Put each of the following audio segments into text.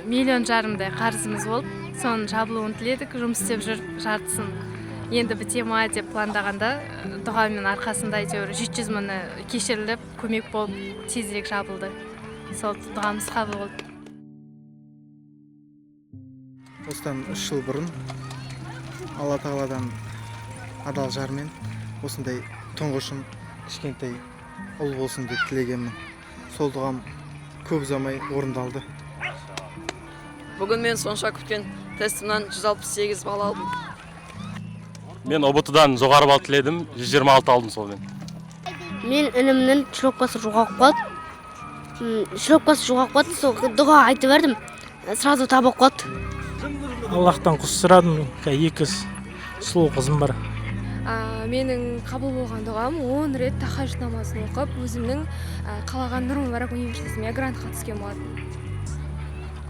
миллион жарымдай қарызымыз болып, соның жабылуын тіледік, жұмыс істеп жүріп жартысын енді біте ма деп пландағанда, дұғамен арқасында әйтеуір 700 мыңы кешіріліп, көмек болып, тезірек жабылды. Сол дұғамыз қабыл болды. Осыдан 3 жыл бұрын Алла тағаладан адал жармен осындай тұңғышым кішкентай ұл болсын деп тілегенмін. Сол дұғам көп ұзамай орындалды. Бүгін мен сонша күткен тестімнен 168 балл алдым. Мен ОБТ-дан жоғары балл тіледім, 126 алдым сол мен. Мен інімнің шыропасы жоғалып қалды. Сол дұға айтып бердім, сразу табылып қалды. Аллахтан құс сұрадым, 2 сұлу қызым бар. Менің қабыл болған дұғам 10 рет тахажжуд намазын оқып, өзімнің қалаған Нұр Мүбарак университетіне грантқа түскен болатын.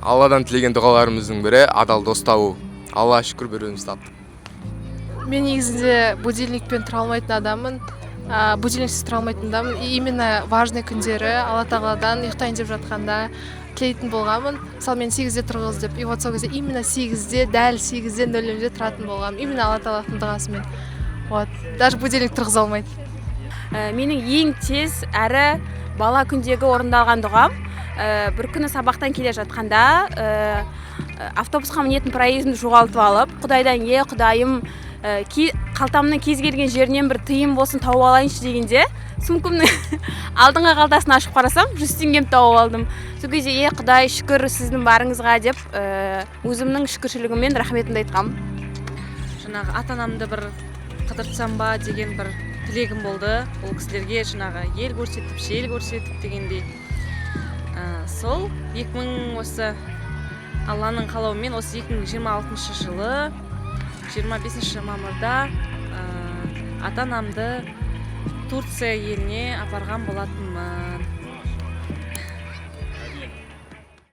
Алладан тілеген дұғаларымыздың бірі адал дос табу. Алла шүкір біреуіміз таптық. Мен негізінде будильникпен тұра алмайтын адаммын. Будильниксіз тұра алмайтын адаммын. Именно важный күндері Алла тағаладан ұйықтайын деп жатқанда тілейтін болғанмын. Мысалы мен 8-де тұрғыз деп, и вот сол кезде именно 8-де, дәл 8-де 0-де тұратын болғанмын. Именно Алла тағаланың дұғасымен. Вот, даже будильник тұрғыза алмайды. Менің ең тез әрі бала күндегі орындалған дұғам, бір күні сабақтан келе жатқанда автобусқа мінетін проездімді жоғалтып алып, Құдайдан, Құдайым, қалтамның кез келген жерінен бір тиын болсын тауып алайыншы дегенде, сумкамның алдыңғы қалтасын ашып қарасам, 100 теңгемді тауып алдым. Сол кезде, Құдай, шүкір сіздің барыңызға деп, өзімнің шүкіршілігіммен рахметімді айтқам. Жаңағы ата-анамды бір қыдыртсам ба деген бір тілегім болды. Ол кісілерге жаңағы ел көрсетіп, шел көрсетіп дегендей. Сол 2000 осы Алланың қалауымен осы 2026 жылы 25 мамырда ата-анамды Турция еліне апарған болатынмын.